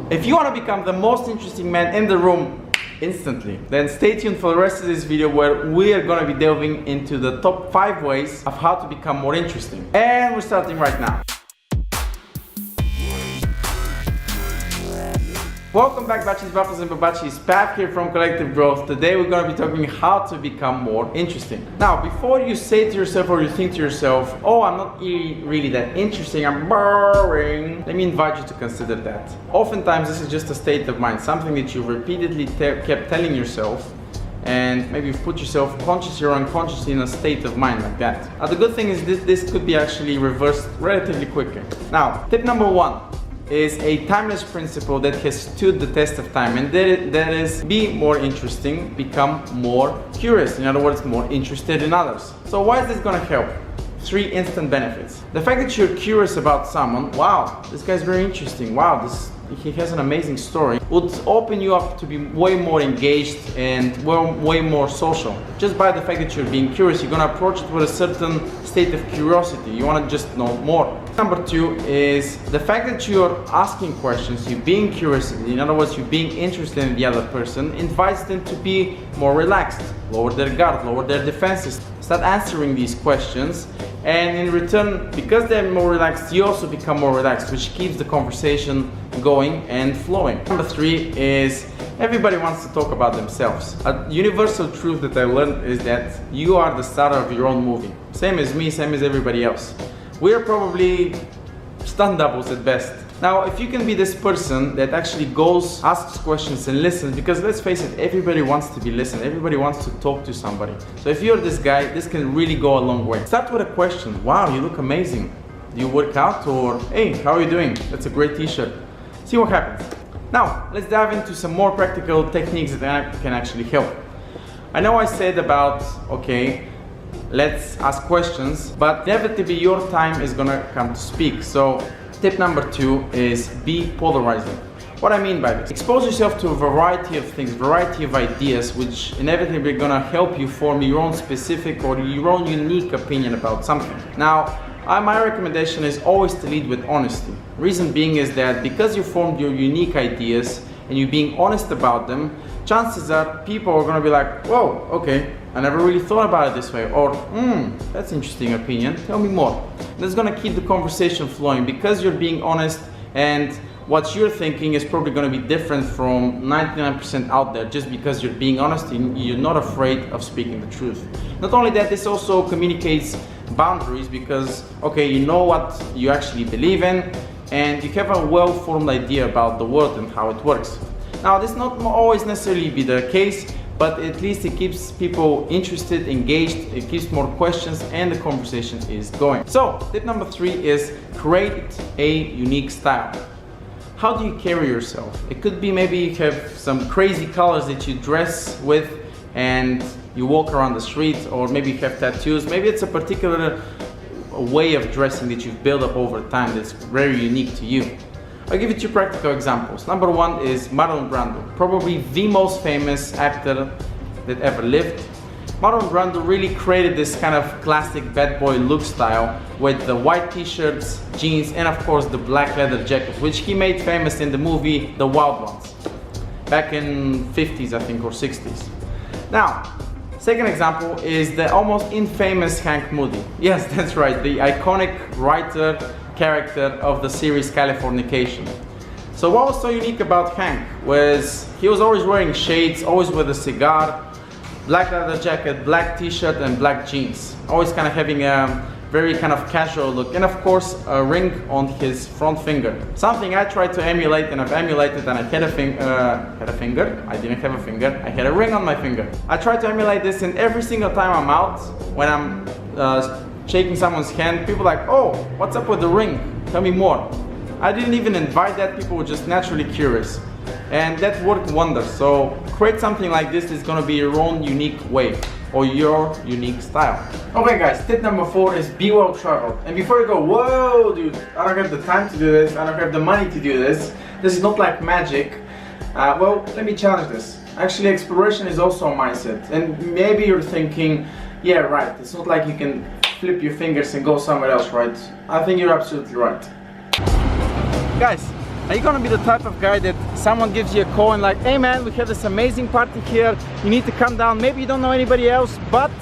If you want to become the most interesting man in the room instantly, then stay tuned for the rest of this video where we are going to be delving into the top 5 ways of how to become more interesting. And we're starting right now. Welcome back, Bachis, Buffers and Babachis. Pat here from Collective Growth. Today we're going to be talking how to become more interesting. Now, before you say to yourself or you think to yourself, oh, I'm not really that interesting, I'm boring, let me invite you to consider that. Oftentimes this is just a state of mind, something that you repeatedly kept telling yourself, and maybe you've put yourself consciously or unconsciously in a state of mind like that. Now, the good thing is this could be actually reversed relatively quickly. Now, tip number 1 is a timeless principle that has stood the test of time, and that is be more interesting, become more curious. In other words, more interested in others. So why is this going to help? 3 instant benefits. The fact that you're curious about someone, wow, this guy's very interesting, wow, he has an amazing story, would open you up to be way more engaged and way more social. Just by the fact that you're being curious, you're going to approach it with a certain state of curiosity. You want to just know more. Number 2 is the fact that you're asking questions, you're being curious, in other words, you're being interested in the other person, invites them to be more relaxed, lower their guard, lower their defenses, start answering these questions, and in return, because they're more relaxed, you also become more relaxed, which keeps the conversation going and flowing. Number 3 is everybody wants to talk about themselves. A universal truth that I learned is that you are the star of your own movie. Same as me, same as everybody else. We are probably stunt doubles at best. Now, if you can be this person that actually goes, asks questions and listens, because let's face it, everybody wants to be listened, everybody wants to talk to somebody. So if you're this guy, this can really go a long way. Start with a question. Wow, you look amazing. Do you work out? Or, hey, how are you doing? That's a great t-shirt. See what happens. Now, let's dive into some more practical techniques that can actually help. I know I said about, okay, let's ask questions, but inevitably your time is gonna come to speak. So tip number 2 is be polarizing. What I mean by this, expose yourself to a variety of things, variety of ideas, which inevitably are gonna help you form your own specific or your own unique opinion about something. Now, my recommendation is always to lead with honesty. Reason being is that because you formed your unique ideas and you're being honest about them, chances are people are gonna be like, whoa, okay, I never really thought about it this way, or that's an interesting opinion, tell me more. That's gonna keep the conversation flowing because you're being honest, and what you're thinking is probably gonna be different from 99% out there just because you're being honest and you're not afraid of speaking the truth. Not only that, this also communicates boundaries because, okay, you know what you actually believe in and you have a well-formed idea about the world and how it works. Now, this not always necessarily be the case, but at least it keeps people interested, engaged, it keeps more questions, and the conversation is going. So, tip number 3 is create a unique style. How do you carry yourself? It could be maybe you have some crazy colors that you dress with and you walk around the street, or maybe you have tattoos. Maybe it's a particular way of dressing that you've built up over time that's very unique to you. I'll give you 2 practical examples. Number 1 is Marlon Brando, probably the most famous actor that ever lived. Marlon Brando really created this kind of classic bad boy look style with the white t-shirts, jeans, and of course the black leather jacket, which he made famous in the movie The Wild Ones, back in 50s, I think, or 60s. Now, second example is the almost infamous Hank Moody. Yes, that's right, the iconic writer character of the series Californication. So what was so unique about Hank was he was always wearing shades, always with a cigar, black leather jacket, black t-shirt and black jeans, always kind of having a very kind of casual look, and of course a ring on his front finger. Something I tried to emulate, and I've emulated, and I had a finger. I didn't have a finger, I had a ring on my finger. I tried to emulate this, and every single time I'm out, when I'm shaking someone's hand, people are like, oh, what's up with the ring? Tell me more. I didn't even invite that, people were just naturally curious. And that worked wonders. So create something like this that's gonna be your own unique way or your unique style. Okay guys, tip number 4 is be well traveled. And before you go, whoa dude, I don't have the time to do this, I don't have the money to do this, this is not like magic. Well, let me challenge this. Actually, exploration is also a mindset. And maybe you're thinking, yeah, right, it's not like you can flip your fingers and go somewhere else, right? I think you're absolutely right. Guys, Are you gonna be the type of guy that someone gives you a call and like, hey man, we have this amazing party here, you need to come down, maybe you don't know anybody else, but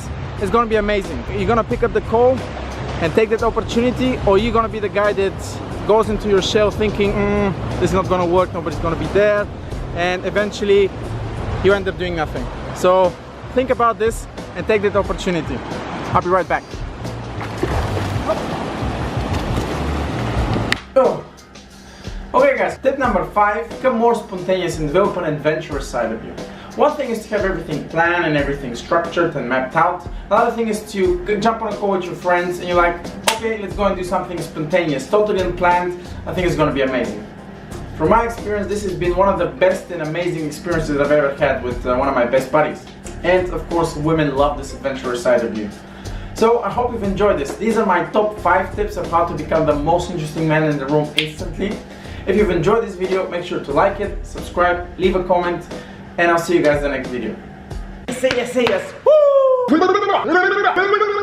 it's gonna be amazing. You're gonna pick up the call and take that opportunity, or you're gonna be the guy that goes into your shell thinking, this is not gonna work, nobody's gonna be there, and eventually you end up doing nothing. So think about this and take that opportunity. I'll be right back. Oh. Okay guys, tip number 5, become more spontaneous and develop an adventurous side of you. One thing is to have everything planned and everything structured and mapped out. Another thing is to jump on a call with your friends and you're like, okay, let's go and do something spontaneous, totally unplanned. I think it's going to be amazing. From my experience, this has been one of the best and amazing experiences I've ever had with one of my best buddies. And of course, women love this adventurous side of you. So I hope you've enjoyed this. These are my top 5 tips of how to become the most interesting man in the room instantly. If you've enjoyed this video, make sure to like it, subscribe, leave a comment, and I'll see you guys in the next video. Say yes, say yes. Woo!